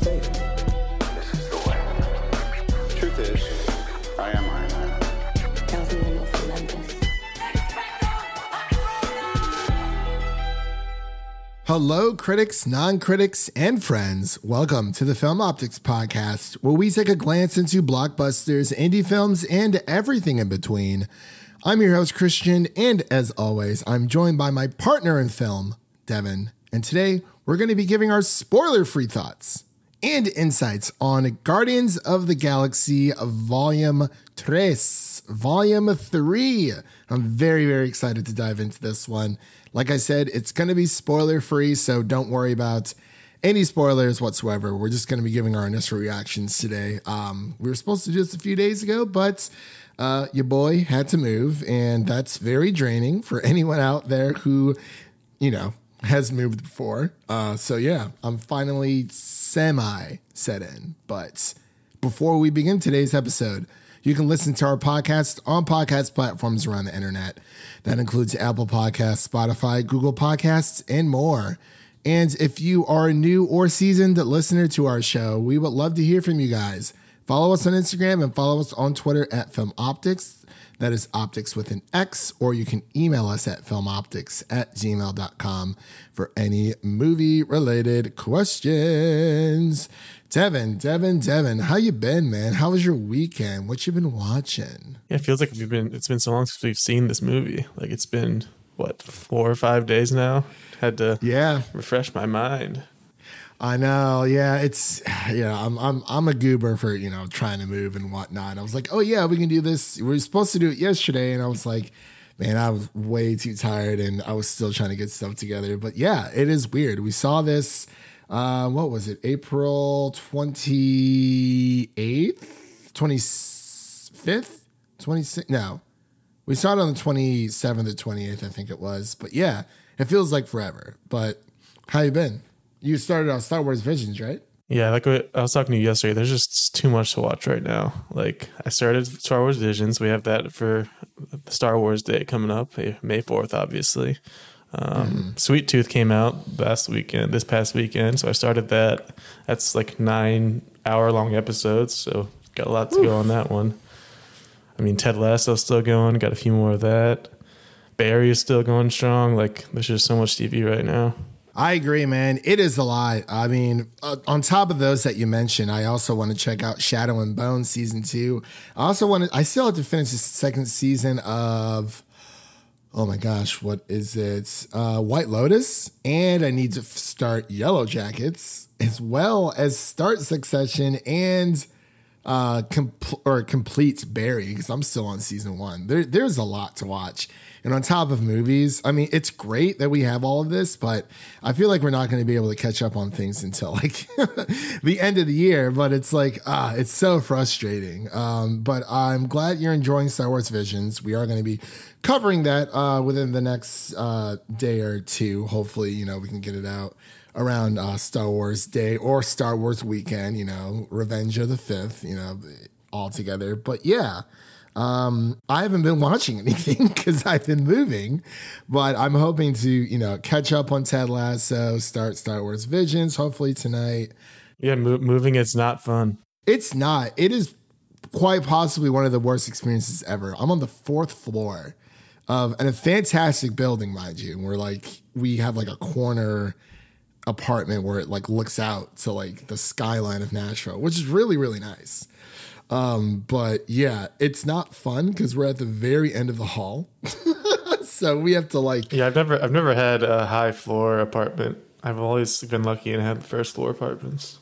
faith. This is the way. Truth is, I am Iron Man. Tells me when you'll Olympus. Hello, critics, non-critics, and friends. Welcome to the Film Optics Podcast, where we take a glance into blockbusters, indie films, and everything in between. I'm your host, Christian, and as always, I'm joined by my partner in film, Devin. And today, we're going to be giving our spoiler-free thoughts and insights on Guardians of the Galaxy Volume 3. I'm very, very excited to dive into this one. Like I said, it's going to be spoiler-free, so don't worry about any spoilers whatsoever. We're just going to be giving our initial reactions today. We were supposed to do this a few days ago, but your boy had to move, and that's very draining for anyone out there who, has moved before. So yeah, I'm finally semi-set in. But before we begin today's episode, you can listen to our podcast on podcast platforms around the internet. That includes Apple Podcasts, Spotify, Google Podcasts, and more. And if you are a new or seasoned listener to our show, we would love to hear from you guys. Follow us on Instagram and follow us on Twitter at Film Optics. That is optics with an X, or you can email us at filmoptics@gmail.com for any movie-related questions. Devin, how you been, man? How was your weekend? What you been watching? Yeah, it feels like it's been so long since we've seen this movie. Like it's been, 4 or 5 days now? Had to refresh my mind. I know, yeah. I'm a goober for trying to move and whatnot. I was like, oh yeah, we can do this. We were supposed to do it yesterday, and I was like, man, I was way too tired, and I was still trying to get stuff together. But yeah, it is weird. We saw this. What was it? April 28th, 25th, 26th. No, we saw it on the 27th or 28th, I think it was. But yeah, it feels like forever. But how you been? You started on Star Wars Visions, right? Yeah, like I was talking to you yesterday, there's just too much to watch right now. Like I started Star Wars Visions. We have that for Star Wars Day coming up, May 4th, obviously. Sweet Tooth came out this past weekend. So I started that. That's like 9-hour-long episodes. So got a lot to go on that one. I mean, Ted Lasso's still going. Got a few more of that. Barry is still going strong. Like there's just so much TV right now. I agree, man. It is a lot. I mean, on top of those that you mentioned, I also want to check out Shadow and Bone season 2. I still have to finish the second season of, oh my gosh, what is it? White Lotus. And I need to start Yellow Jackets, as well as start Succession and complete Barry, because I'm still on season 1. There's a lot to watch. And on top of movies, I mean, it's great that we have all of this, but I feel like we're not going to be able to catch up on things until like the end of the year. But it's like, it's so frustrating. But I'm glad you're enjoying Star Wars Visions. We are going to be covering that within the next day or two. Hopefully, we can get it out around Star Wars Day or Star Wars Weekend, Revenge of the 5th, all together. But yeah. I haven't been watching anything because I've been moving, but I'm hoping to, catch up on Ted Lasso, start Star Wars Visions, hopefully tonight. Yeah, moving is not fun. It's not. It is quite possibly one of the worst experiences ever. I'm on the 4th floor of a fantastic building, mind you, where we have a corner apartment where it looks out to the skyline of Nashville, which is really, really nice. But yeah, it's not fun because we're at the very end of the hall. So we have to yeah, I've never had a high floor apartment. I've always been lucky and had first floor apartments.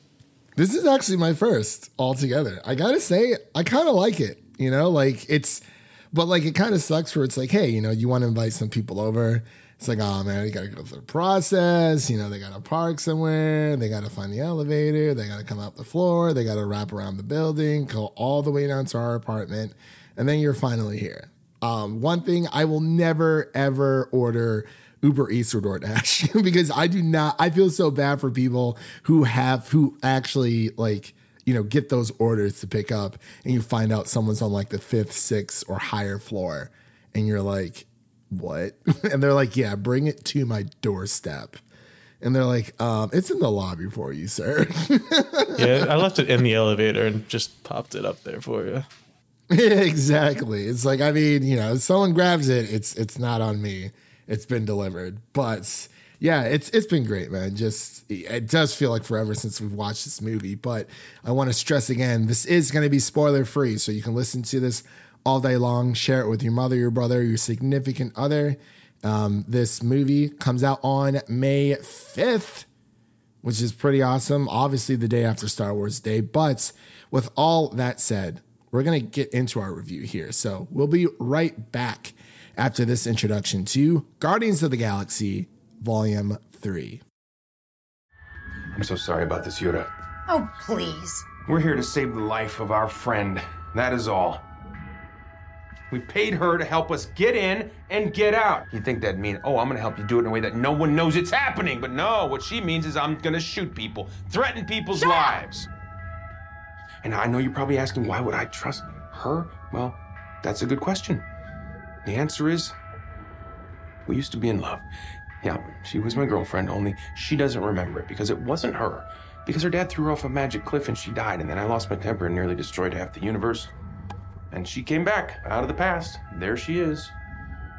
This is actually my first altogether. I gotta say, I kind of like it, but it kind of sucks where it's hey, you want to invite some people over. It's oh man, you got to go through the process. They got to park somewhere. They got to find the elevator. They got to come up the floor. They got to wrap around the building, go all the way down to our apartment. And then you're finally here. One thing, I will never, ever order Uber Eats or DoorDash because I feel so bad for people who actually get those orders to pick up and you find out someone's on the 5th, 6th or higher floor. And you're like, what? And they're like, yeah, bring it to my doorstep. And they're like, it's in the lobby for you, sir. Yeah, I left it in the elevator and just popped it up there for you. Yeah, exactly. It's like, I mean, if someone grabs it, it's not on me. It's been delivered. But yeah, it's been great, man. Just, it does feel like forever since we've watched this movie. But I want to stress again, this is going to be spoiler free. So you can listen to this all day long, share it with your mother, your brother, your significant other. This movie comes out on May 5th, which is pretty awesome. Obviously the day after Star Wars Day. But with all that said, we're going to get into our review here. So we'll be right back after this introduction to Guardians of the Galaxy Volume 3. I'm so sorry about this, Yura. Oh, please. We're here to save the life of our friend. That is all. We paid her to help us get in and get out. You'd think that'd mean, oh, I'm gonna help you do it in a way that no one knows it's happening. But no, what she means is I'm gonna shoot people, threaten people's lives. And I know you're probably asking, why would I trust her? Well, that's a good question. The answer is, we used to be in love. Yeah, she was my girlfriend, only she doesn't remember it because it wasn't her. Because her dad threw her off a magic cliff and she died, and then I lost my temper and nearly destroyed half the universe. And she came back out of the past. There she is.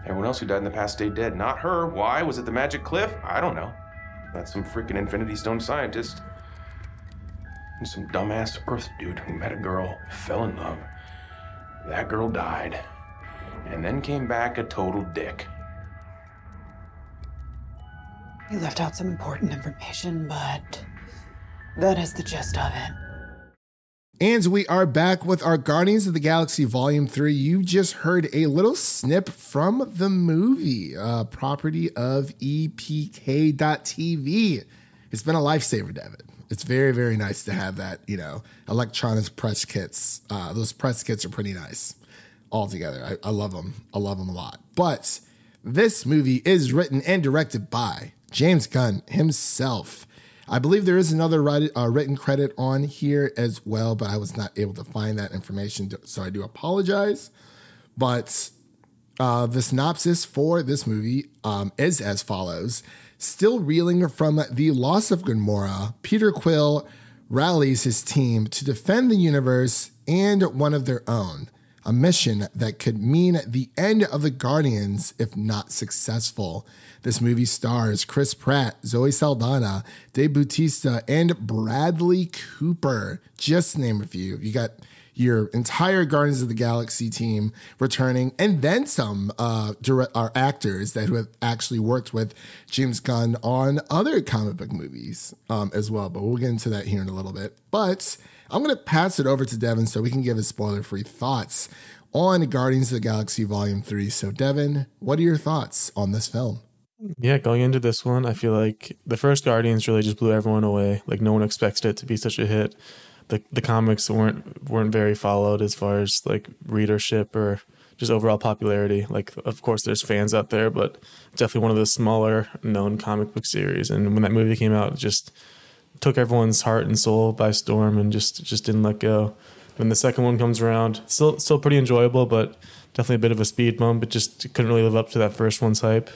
Everyone else who died in the past stayed dead. Not her. Why? Was it the magic cliff? I don't know. That's some freaking Infinity Stone scientist. And some dumbass Earth dude who met a girl, fell in love. That girl died. And then came back a total dick. You left out some important information, but that is the gist of it. And we are back with our Guardians of the Galaxy Volume 3. You just heard a little snip from the movie, property of EPK.TV. It's been a lifesaver, Devin. It's very, very nice to have that, electronic press kits. Those press kits are pretty nice altogether. I love them. I love them a lot. But this movie is written and directed by James Gunn himself. I believe there is another written credit on here as well, but I was not able to find that information, so I do apologize. But the synopsis for this movie is as follows. Still reeling from the loss of Gamora, Peter Quill rallies his team to defend the universe and one of their own, a mission that could mean the end of the Guardians if not successful. This movie stars Chris Pratt, Zoe Saldana, Dave Bautista, and Bradley Cooper, just to name a few. You got your entire Guardians of the Galaxy team returning, and then some actors that who have actually worked with James Gunn on other comic book movies as well. But we'll get into that here in a little bit. But I'm going to pass it over to Devin so we can give his spoiler-free thoughts on Guardians of the Galaxy Volume 3. So, Devin, what are your thoughts on this film? Yeah, going into this one, I feel like the first Guardians really just blew everyone away. Like, no one expected it to be such a hit. The comics weren't very followed as far as like readership or just overall popularity. Like, of course, there's fans out there, but definitely one of the smaller known comic book series. And when that movie came out, it just took everyone's heart and soul by storm and just didn't let go. When the second one comes around, still pretty enjoyable, but definitely a bit of a speed bump. It just couldn't really live up to that first one's hype.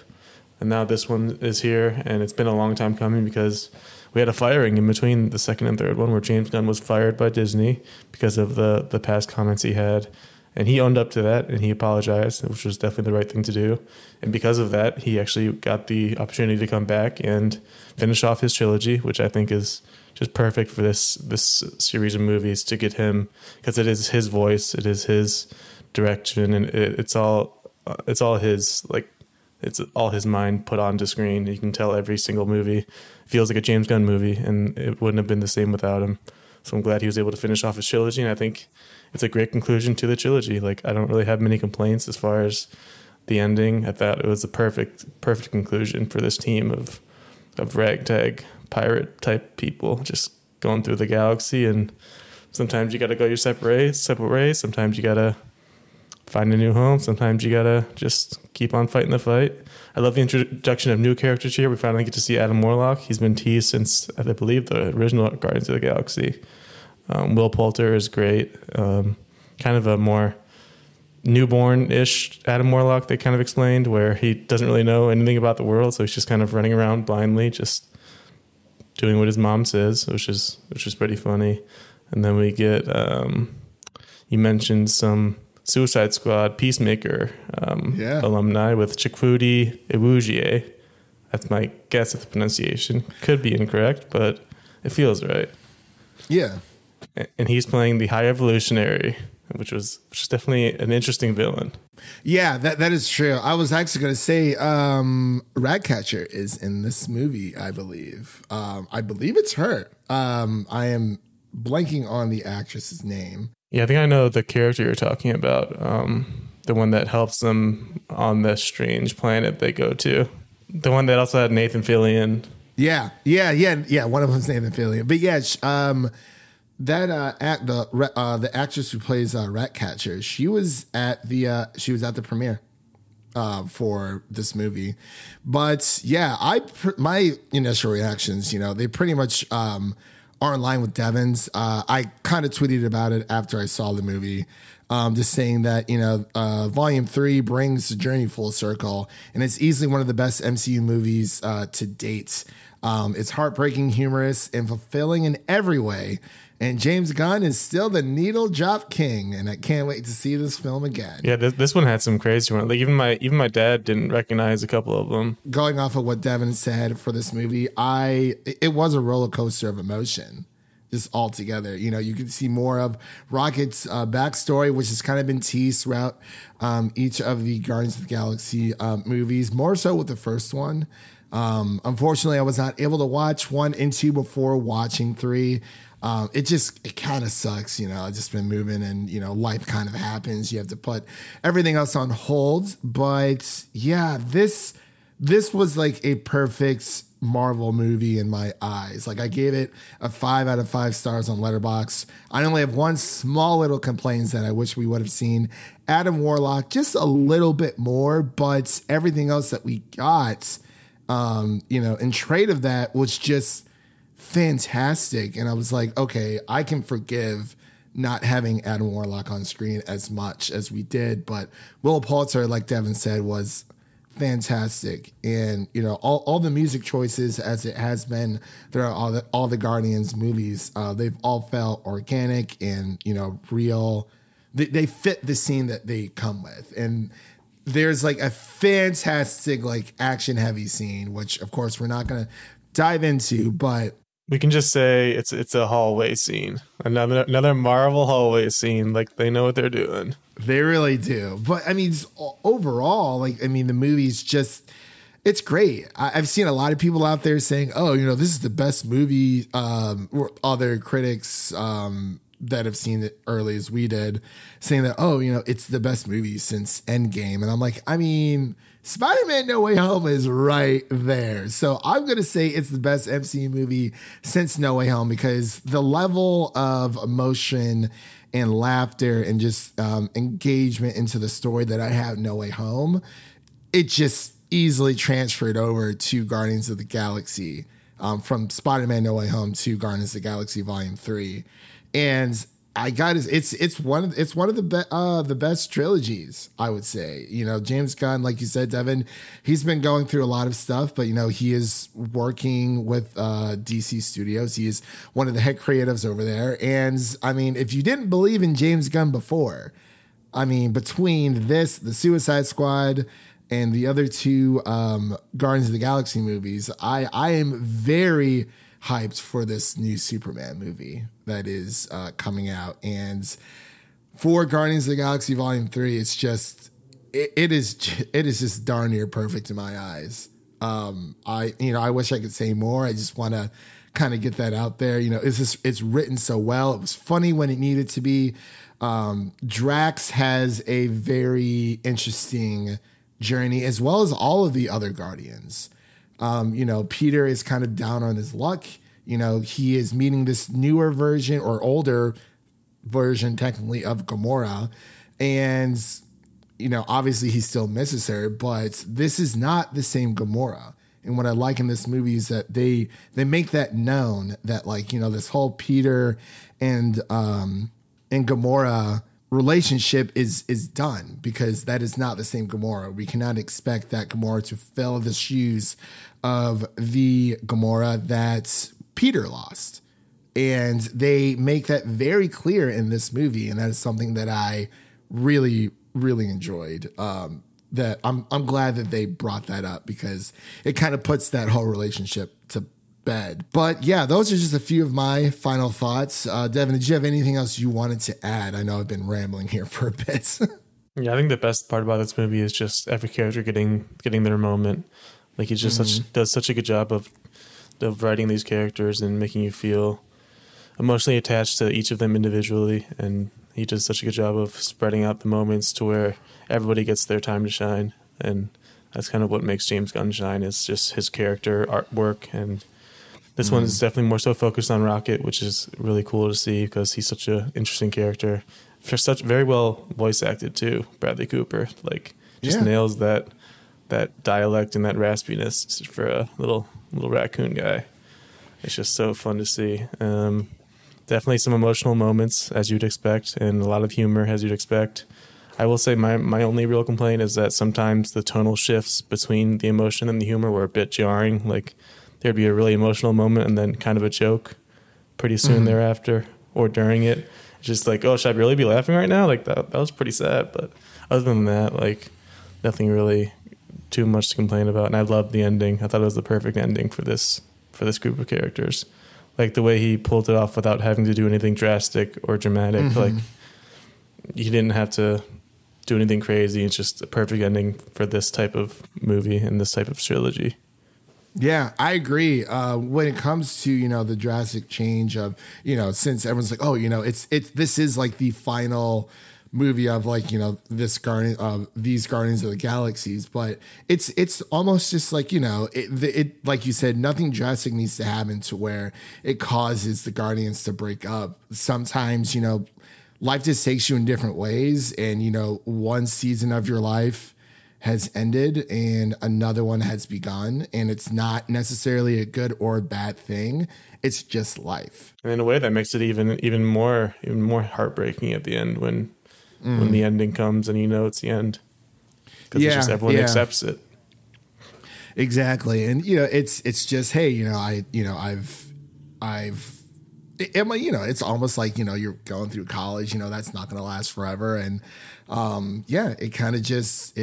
And now this one is here, and it's been a long time coming because we had a firing in between the second and third one where James Gunn was fired by Disney because of the past comments he had. And he owned up to that, and he apologized, which was definitely the right thing to do. And because of that, he actually got the opportunity to come back and finish off his trilogy, which I think is just perfect for this series of movies to get him, because it is his voice, it is his direction, and it's all his, like, it's all his mind put onto screen. You can tell every single movie feels like a James Gunn movie, and it wouldn't have been the same without him. So I'm glad he was able to finish off his trilogy, and I think it's a great conclusion to the trilogy. Like, I don't really have many complaints as far as the ending. I thought it was a perfect conclusion for this team of ragtag pirate type people just going through the galaxy. And sometimes you got to go your separate ways. Sometimes you got to find a new home. Sometimes you got to just keep on fighting the fight. I love the introduction of new characters here. We finally get to see Adam Warlock. He's been teased since, I believe, the original Guardians of the Galaxy. Will Poulter is great. Kind of a more newborn-ish Adam Warlock, they kind of explained, where he doesn't really know anything about the world, so he's just kind of running around blindly, just doing what his mom says, which is pretty funny. And then we get you mentioned some Suicide Squad Peacemaker alumni with Chikwudi Iwuji. That's my guess at the pronunciation. Could be incorrect, but it feels right. Yeah. And he's playing the High Evolutionary, which is definitely an interesting villain. Yeah, that is true. I was actually going to say Ratcatcher is in this movie, I believe. I believe it's her. I am blanking on the actress's name. Yeah, I think I know the character you're talking about. The one that helps them on this strange planet they go to. The one that also had Nathan Fillion. Yeah. One of them's Nathan Fillion. But yeah, the actress who plays Ratcatcher, she was at the premiere for this movie. But yeah, my initial reactions, they pretty much are in line with Devin's. I kind of tweeted about it after I saw the movie. Just saying that, Volume 3 brings the journey full circle, and it's easily one of the best MCU movies to date. It's heartbreaking, humorous, and fulfilling in every way. And James Gunn is still the needle drop king, and I can't wait to see this film again. Yeah, this one had some crazy ones. Like even my dad didn't recognize a couple of them. Going off of what Devin said for this movie, it was a roller coaster of emotion. Just altogether, you can see more of Rocket's backstory, which has kind of been teased throughout each of the Guardians of the Galaxy movies, more so with the first one. Unfortunately, I was not able to watch 1 and 2 before watching 3. It kind of sucks, I've just been moving and, life kind of happens. You have to put everything else on hold. But yeah, this was like a perfect Marvel movie in my eyes. Like I gave it a 5 out of 5 stars on Letterboxd. I only have one small little complaint that I wish we would have seen Adam Warlock just a little bit more, but everything else that we got, in trade of that was just fantastic. And I was like, okay, I can forgive not having Adam Warlock on screen as much as we did, but Will Poulter, like Devin said, was fantastic. And all the music choices, as it has been throughout all the Guardians movies, they've all felt organic and real. They fit the scene that they come with. And there's like a fantastic like action heavy scene, which of course we're not going to dive into, but we can just say it's a hallway scene, another Marvel hallway scene. Like they know what they're doing. They really do. But I mean, overall, the movie's just, it's great. I've seen a lot of people out there saying, oh, this is the best movie. Or other critics that have seen it early as we did, saying that, oh, it's the best movie since Endgame. And I'm like, Spider-Man No Way Home is right there. So I'm going to say it's the best MCU movie since No Way Home, because the level of emotion and laughter and just engagement into the story that I have No Way Home, it just easily transferred over to Guardians of the Galaxy, from Spider-Man No Way Home to Guardians of the Galaxy Volume 3. And it's one of the best trilogies, I would say. James Gunn, like you said, Devin, he's been going through a lot of stuff, but he is working with DC Studios. He is one of the head creatives over there. And if you didn't believe in James Gunn before, between this, the Suicide Squad, and the other 2 Guardians of the Galaxy movies, I am very hyped for this new Superman movie that is coming out. And for Guardians of the Galaxy Volume 3, it's just it is just darn near perfect in my eyes. I wish I could say more. I just want to kind of get that out there. It's written so well. It was funny when it needed to be. Drax has a very interesting journey, as well as all of the other Guardians. Peter is kind of down on his luck. He is meeting this newer version, or older version technically, of Gamora. And, obviously he still misses her, but this is not the same Gamora. And what I like in this movie is that they make that known, that this whole Peter and Gamora relationship is done, because that is not the same Gamora. We cannot expect that Gamora to fill the shoes of the Gamora that Peter lost. And they make that very clear in this movie. And that is something that I really, really enjoyed. That I'm glad that they brought that up because it kind of puts that whole relationship to bed. But yeah, those are just a few of my final thoughts. Devin, did you have anything else you wanted to add? I know I've been rambling here for a bit. Yeah, I think the best part about this movie is just every character getting their moment. Like he just does such a good job of writing these characters and making you feel emotionally attached to each of them individually, and he does such a good job of spreading out the moments to where everybody gets their time to shine. And that's kind of what makes James Gunn shine, is just his character artwork. And this one is definitely more so focused on Rocket, which is really cool to see because he's such an interesting character. For such very well voice acted too, Bradley Cooper. Like just nails that dialect and that raspiness for a little raccoon guy. It's just so fun to see. Definitely some emotional moments, as you'd expect, and a lot of humor, as you'd expect. I will say my only real complaint is that sometimes the tonal shifts between the emotion and the humor were a bit jarring. Like, there'd be a really emotional moment and then kind of a joke pretty soon thereafter or during it. It's just like, oh, should I really be laughing right now? Like, that was pretty sad. But other than that, like, nothing really too much to complain about. And I loved the ending. I thought it was the perfect ending for this group of characters. Like the way he pulled it off without having to do anything drastic or dramatic. Like he didn't have to do anything crazy. It's just a perfect ending for this type of movie and this type of trilogy. Yeah, I agree. When it comes to, the drastic change of, since everyone's like, oh, this is like the final movie of like, these Guardians of the Galaxies, but it's almost just like, it like you said, nothing drastic needs to happen to where it causes the Guardians to break up. Sometimes, life just takes you in different ways, and one season of your life has ended and another one has begun, and it's not necessarily a good or bad thing. It's just life. And in a way that makes it even more heartbreaking at the end when the ending comes and it's the end, because it's just everyone accepts it. Exactly. And it's just, hey, it's almost like, you're going through college, that's not going to last forever. And it kind of just,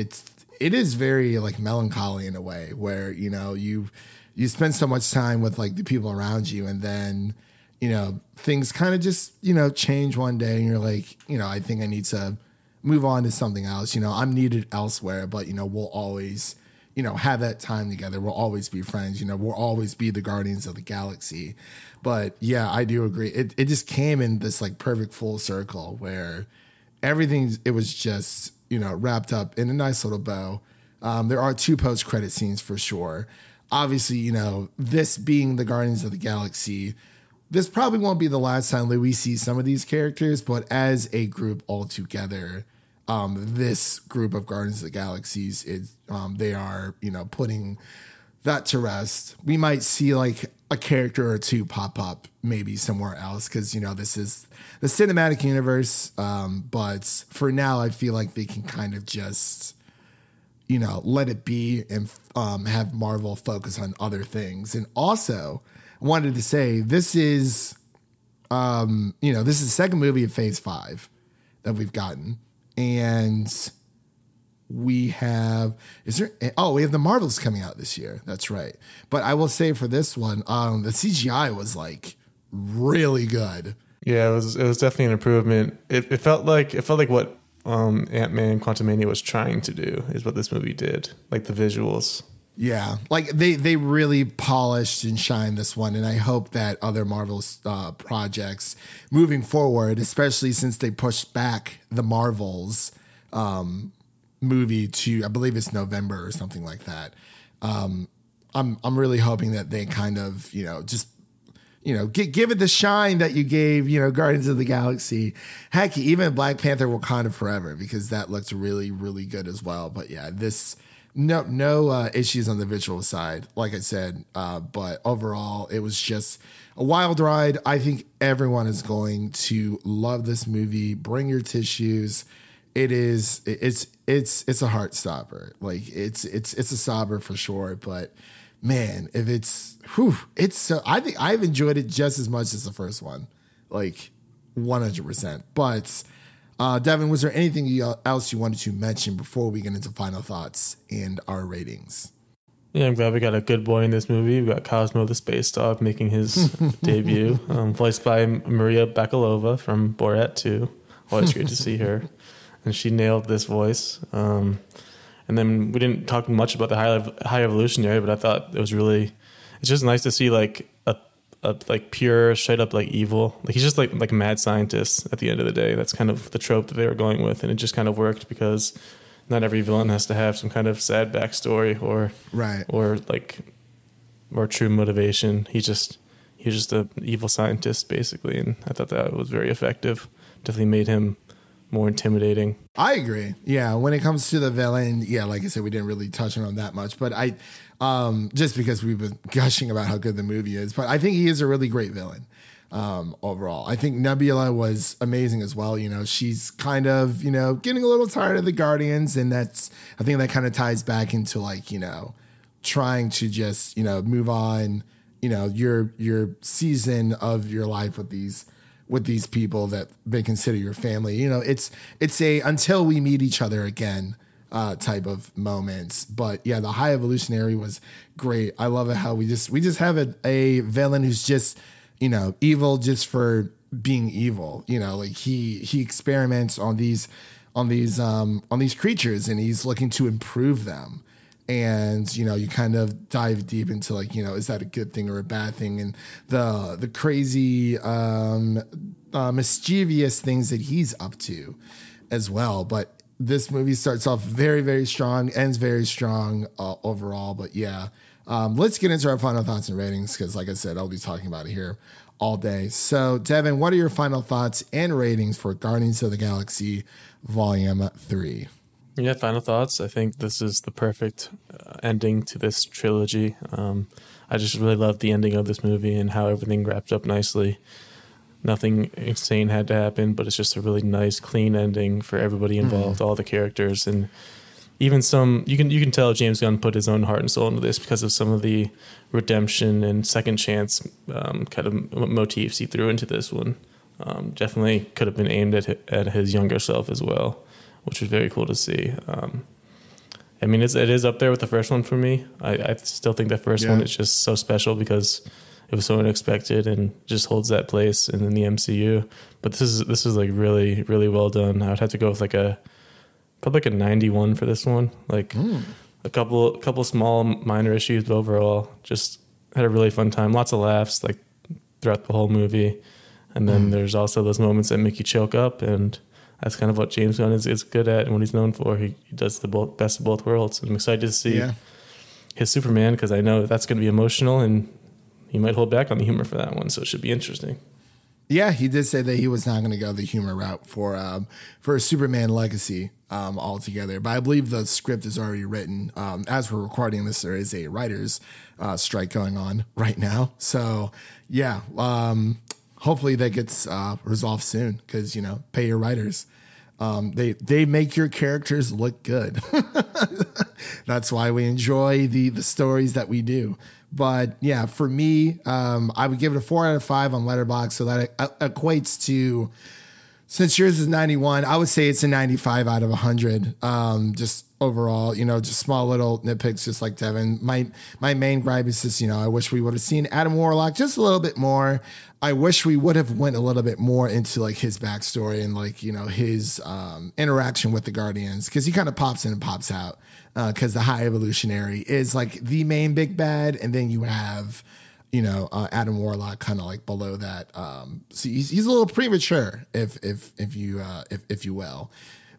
it is very like melancholy in a way where, you spend so much time with like the people around you, and then things kind of just, change one day, and you're like, I think I need to move on to something else. I'm needed elsewhere, but, we'll always, have that time together. We'll always be friends. We'll always be the Guardians of the Galaxy. But yeah, I do agree. It just came in this like perfect full circle where it was just, wrapped up in a nice little bow. There are 2 post-credit scenes for sure. Obviously, this being the Guardians of the Galaxy, this probably won't be the last time that we see some of these characters, but as a group all together, this group of Guardians of the Galaxies they are, putting that to rest. We might see like a character or 2 pop up maybe somewhere else because, this is the cinematic universe. But for now, I feel like they can kind of just, let it be and have Marvel focus on other things. And also, I wanted to say this is, this is the second movie of Phase 5 that we've gotten. And we have the Marvels coming out this year. That's right. But I will say for this one, the CGI was like really good. Yeah, it was definitely an improvement. It felt like what Ant-Man Quantumania was trying to do is what this movie did, like the visuals. Yeah, like they really polished and shined this one, and I hope that other Marvel projects moving forward, especially since they pushed back the Marvels movie to, I believe it's November or something like that. I'm really hoping that they kind of just give it the shine that you gave Guardians of the Galaxy. Heck, even Black Panther: Wakanda Forever, because that looked really, really good as well. But yeah, no issues on the visual side, like I said. But overall, it was just a wild ride. I think everyone is going to love this movie. Bring your tissues. It's a heart stopper. Like it's a sobber for sure. But man, if it's so, I think I've enjoyed it just as much as the first one, like 100%. But Devin, was there anything else you wanted to mention before we get into final thoughts and our ratings? Yeah, I'm glad we got a good boy in this movie. We got Cosmo the space dog making his debut, voiced by Maria Bakalova from Borat 2. Always great to see her. And she nailed this voice. And then we didn't talk much about the High Evolutionary, but I thought it was really, it's just nice to see like a like pure, straight up like evil. Like he's just like a mad scientist at the end of the day. That's kind of the trope that they were going with. And it just kind of worked because not every villain has to have some kind of sad backstory or true motivation. He was just an evil scientist basically, and I thought that was very effective. Definitely made him more intimidating. I agree. Yeah, when it comes to the villain, yeah, like I said, we didn't really touch on that much, but I just because we've been gushing about how good the movie is, but I think he is a really great villain. Overall, I think Nebula was amazing as well. You know, she's kind of, you know, getting a little tired of the Guardians, and I think that kind of ties back into like, you know, trying to just, you know, move on, you know, your season of your life with these people that they consider your family. You know, it's a until we meet each other again type of moments. But yeah, the High Evolutionary was great. I love it how we just have a villain who's just, you know, evil just for being evil. You know, like he experiments on these creatures, and he's looking to improve them. And, you know, you kind of dive deep into like, you know, is that a good thing or a bad thing? And the crazy, mischievous things that he's up to as well. But this movie starts off very, very strong, ends very strong overall. But yeah, let's get into our final thoughts and ratings because, like I said, I'll be talking about it here all day. So, Devin, what are your final thoughts and ratings for Guardians of the Galaxy Volume 3? Yeah, final thoughts. I think this is the perfect ending to this trilogy. I just really love the ending of this movie and how everything wrapped up nicely. Nothing insane had to happen, but it's just a really nice, clean ending for everybody involved, all the characters, and even some. You can tell James Gunn put his own heart and soul into this because of some of the redemption and second chance kind of motifs he threw into this one. Definitely could have been aimed at his younger self as well, which was very cool to see. I mean, it is up there with the first one for me. I still think the first one is just so special because it was so unexpected and just holds that place in the MCU. But this is like really, really well done. I would have to go with probably a 91 for this one. Like a couple small minor issues, but overall just had a really fun time. Lots of laughs like throughout the whole movie. And then there's also those moments that make you choke up, and that's kind of what James Gunn is good at and what he's known for. He does the best of both worlds. I'm excited to see his Superman because I know that's going to be emotional, and he might hold back on the humor for that one, so it should be interesting. Yeah, he did say that he was not going to go the humor route for Superman Legacy altogether. But I believe the script is already written. As we're recording this, there is a writer's strike going on right now. So, yeah, hopefully that gets resolved soon because, you know, pay your writers. They make your characters look good. That's why we enjoy the stories that we do. But yeah, for me, I would give it a 4 out of 5 on Letterboxd. So that equates to, since yours is 91, I would say it's a 95 out of 100. Just overall, you know, just small little nitpicks, just like Devin. My main gripe is just, you know, I wish we would have seen Adam Warlock just a little bit more. I wish we would have went a little bit more into like his backstory and like, you know, his interaction with the Guardians, because he kind of pops in and pops out. Because the High Evolutionary is like the main big bad, and then you have, you know, Adam Warlock kind of like below that. So he's a little premature, if you will.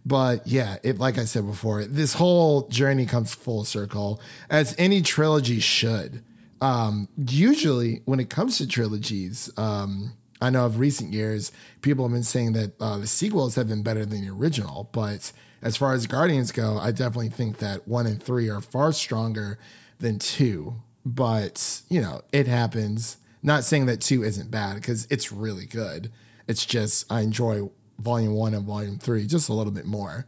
But yeah, like I said before, this whole journey comes full circle, as any trilogy should. Usually, when it comes to trilogies, I know of recent years, people have been saying that the sequels have been better than the original, but as far as Guardians go, I definitely think that 1 and 3 are far stronger than 2. But, you know, it happens. Not saying that 2 isn't bad, because it's really good. It's just I enjoy Volume 1 and Volume 3 just a little bit more.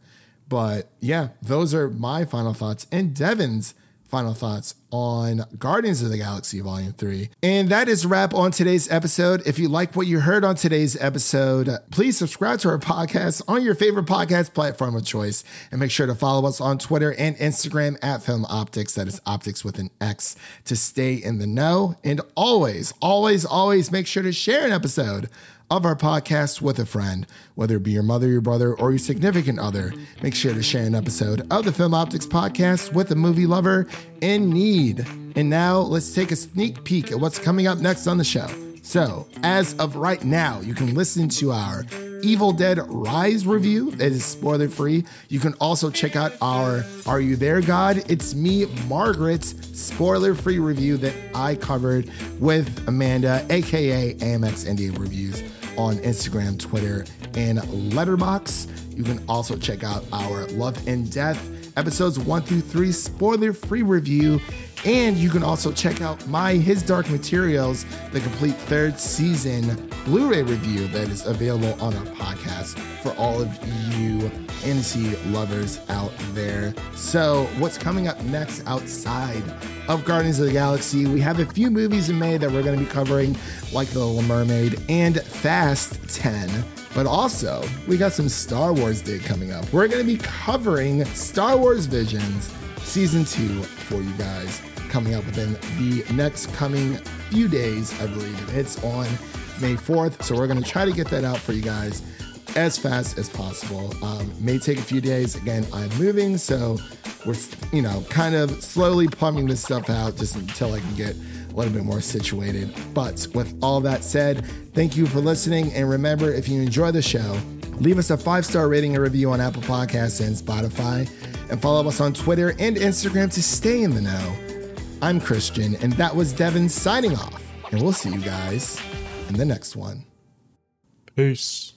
But, yeah, those are my final thoughts and Devin's final thoughts on Guardians of the Galaxy Volume 3. And that is a wrap on today's episode. If you like what you heard on today's episode, please subscribe to our podcast on your favorite podcast platform of choice. And make sure to follow us on Twitter and Instagram at Film Optics. That is Optics with an X, to stay in the know. And always, always, always make sure to share an episode of our podcast with a friend, whether it be your mother, your brother, or your significant other. Make sure to share an episode of the Film Optics podcast with a movie lover in need. And now let's take a sneak peek at what's coming up next on the show. So, as of right now, you can listen to our Evil Dead Rise review that is spoiler free. You can also check out our Are You There, God? It's Me, Margaret's spoiler free review that I covered with Amanda, aka AMX Indie Reviews, on Instagram, Twitter, and Letterboxd. You can also check out our Love and Death episodes 1 through 3 spoiler free review. And you can also check out my His Dark Materials, the complete 3rd season Blu-ray review that is available on our podcast for all of you fantasy lovers out there. So what's coming up next outside of Guardians of the Galaxy? We have a few movies in May that we're going to be covering, like The Little Mermaid and Fast 10. But also, we got some Star Wars Day coming up. We're going to be covering Star Wars Visions Season 2 for you guys, coming up within the next coming few days. I believe it hits on May 4th. So we're going to try to get that out for you guys as fast as possible. May take a few days. Again, I'm moving, so we're, kind of slowly plumbing this stuff out just until I can get a little bit more situated. But with all that said, thank you for listening. And remember, if you enjoy the show, leave us a 5-star rating and review on Apple Podcasts and Spotify, and follow us on Twitter and Instagram to stay in the know. I'm Christian, and that was Devin signing off. And we'll see you guys in the next one. Peace.